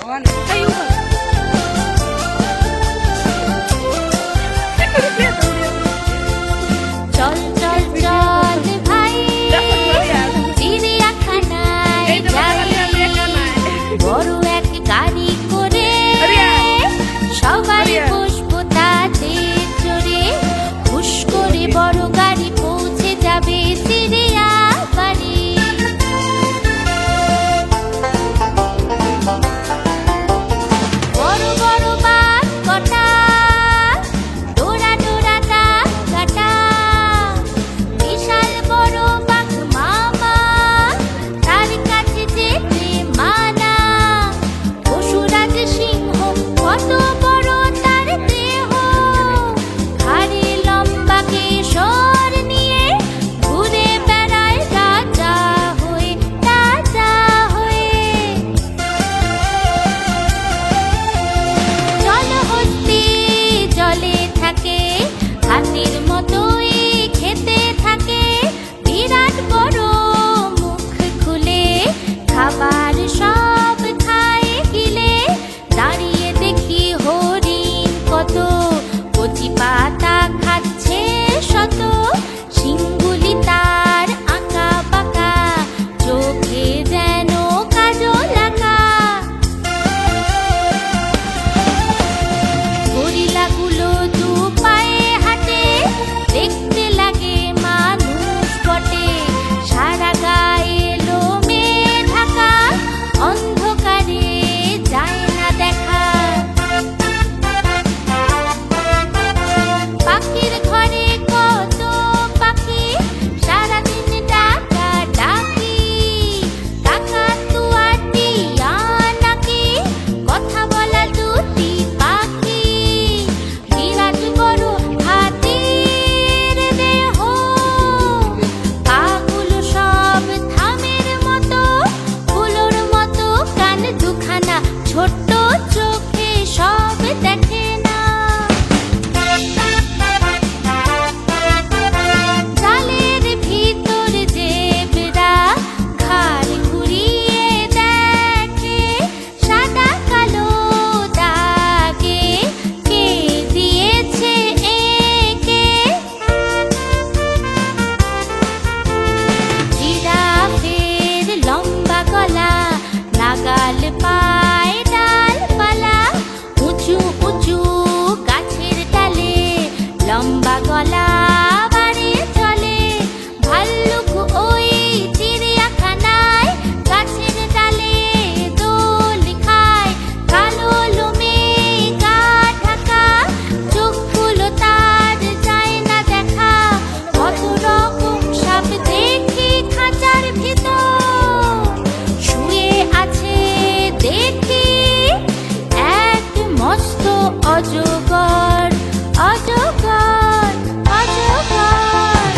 চল চল চল ভাই চিড়িয়াখানায় যাই, বড় এক গাড়ি করে সবাই বসবো তাতে চড়ে, হুশ করে বড় গাড়ি পৌঁছে যাবে চিড়িয়া বাড়ি। বড় বড় বাঘ কটা, ডোরা ডোরা দাগ কাটা, বিশাল বড় বাঘ মামা, তার কাছে যেতে মানা। পশুরাজ সিংহ কত বড় তার দেহ, ঘাড়ে লম্বা কেশর নিয়ে ঘুরে বেড়ায় রাজা হয়ে, রাজা হয়ে। জলহস্তি জলে থাকে, হাতির মতোই খেতে থাকে, বিরাট বড় মুখ খুলে খাবার সব খায় গিলে। দাঁড়িয়ে দেখি হরিণ কত, কচি পাতা খাচ্ছে শত, শিংগুলি তার আঁকা বাঁকা, চোখে যেন কাজল আঁকা। গরিলাগুলো দু পায়ে হাঁটে, দেখতে লাগে মানুষ বটে, সারা গায়ে লোমে ঢাকা, অন্ধকারে যায় না দেখা। পাখির ঘরে কত পাখি, সারাদিন ডাকা ডাকি, কাকাতুয়া টিয়া নাকি, কথা বলা দুটি পাখি। বিরাট বড় হাতির দেহ, পাগুলো সব থামের মতো, ফুলোর মতো কান দুখানা, ছোট্ট চোখে সব দেখে না। জালের ভিতর জেব্রা ঘাড় ঘুরিয়ে দেখে, সাদা কালো দাগে কে দিয়েছে একে। জিরাফের লম্বা গলা, নাগাল পায় ডালপালা, উঁচু উঁচু গাছের ডালে লম্বা গলা বাড়িয়ে চলে। ভাল্লুক ওই চিড়িয়াখানায় গাছের ডালে দোল খায়, কালো লোমে গা ঢাকা, চোখগুলো তার যায় না দেখা। কত রকম সাপ দেখি খাঁচার ভিতর, শুয়ে আছে দেখি এক মস্ত অজগর, অজগর, অজগর।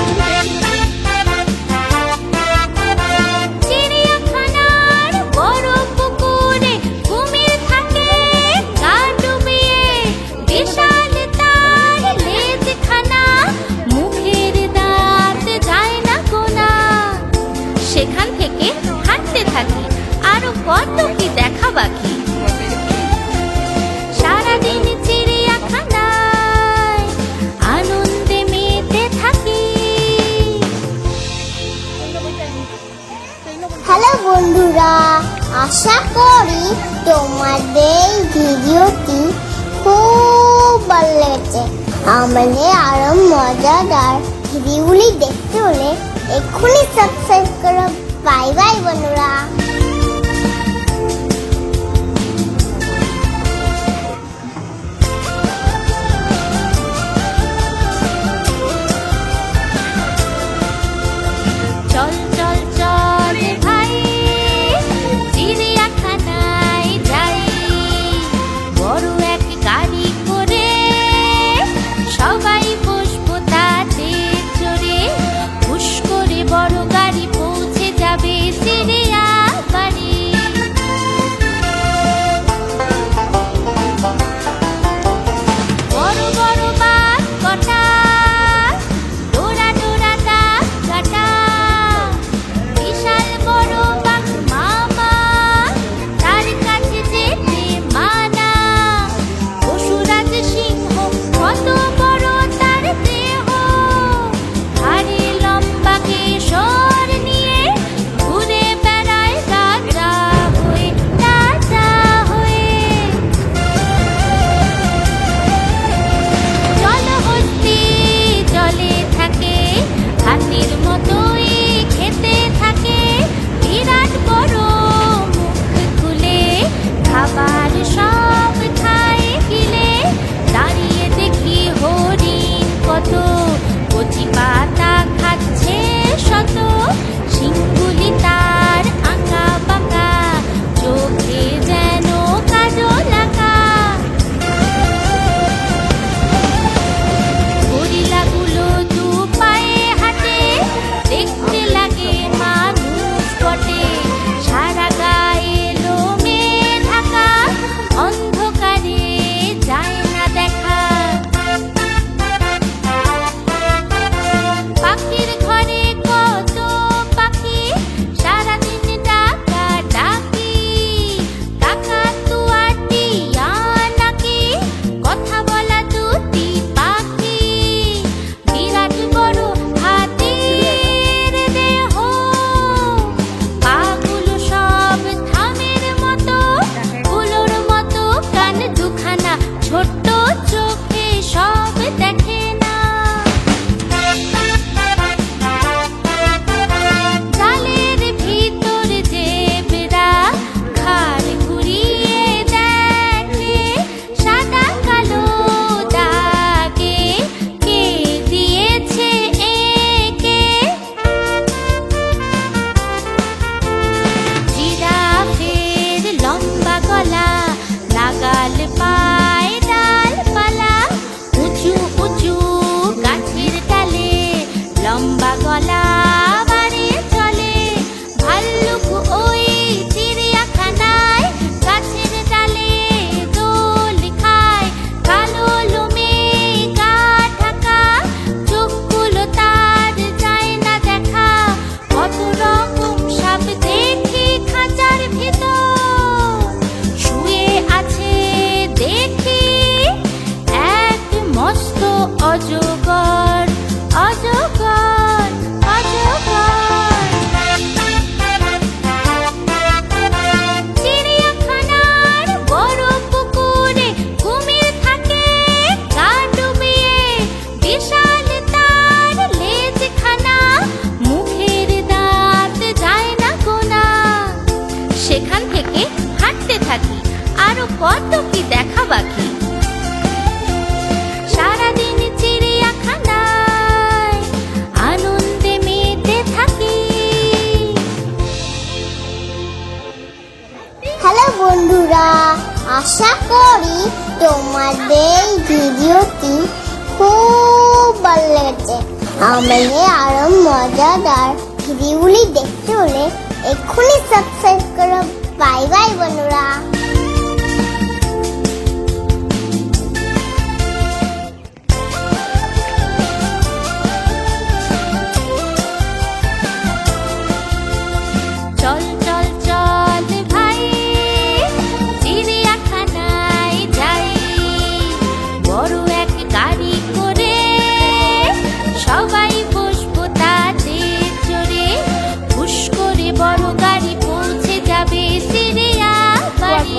চিড়িয়াখানার বড় পুকুরে কুমির থাকে গা ডুবিয়ে, বিশাল তার লেজখানা, মুখের দাঁত যায় না গোনা। সেখান থেকে হাঁটতে থাকি, আরো কত কি দেখা বাকি। সারাদিন চিড়িয়াখানায় আনন্দে মেতে থাকি। হ্যালো বন্ধুরা, আশা করি তোমাদের ভিডিওটি খুব ভালো লেগেছে। আমাদের আরো মজাদার ভিডিওগুলি দেখতে হলে এক্ষুনি সাবস্ক্রাইব করো। বাই বাই বন্ধুরা। চল চল চল ভাই চিড়িয়াখানায় যাই, বড় এক গাড়ি করে সবাই বসবো তাতে চড়ে, হুশ করে বড় গাড়ি পৌঁছে যাবে চিড়িয়া বাগাল পায় ডালপালা, উঁচু উঁচু গাছের ডালে লম্বা গলা বাড়িয়ে চলে। ভাল্লুক ওই চিড়িয়াখানায় গাছের ডালে দোল খায়। কালো লোমে গা ঢাকা, চোখগুলো তার যায় না দেখা। কত রকম সাপ দেখি খাঁচার ভিতর, শুয়ে আছে দেখি এক মস্ত অজগর, অজগর, অজগর। চিড়িয়াখানার বড় পুকুরে কুমির থাকে গা ডুবিয়ে। বিশাল তার লেজখানা, মুখের দাঁত যায় না গোনা। সেখান থেকে হাঁটতে থাকি, আরো কত কি দেখা বাকি। সারাদিন চিড়িয়াখানায় আনন্দে মেতে থাকি। হ্যালো বন্ধুরা, আশা করি তোমাদের ভিডিওটি খুব ভালো লেগেছে। আমাদের আরো মজাদার ভিডিওগুলি দেখতে হলে এক্ষুনি সাবস্ক্রাইব করো। বাই বাই বন্ধুরা। চল চল চল ভাই, চিড়িয়াখানায় যাই। বড় এক গাড়ি করে সবাই বসবো তাতে চড়ে। হুশ করে বড় গাড়ি পৌঁছে যাবে চিড়িয়াখানায়।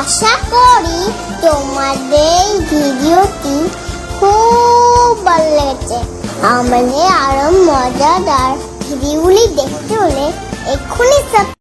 আশা করি তোমাদের ভিডিওটি খুব ভালো লেগেছে। আমাদের আরো মজাদার ভিডিওগুলি দেখতে হলে এক্ষুনি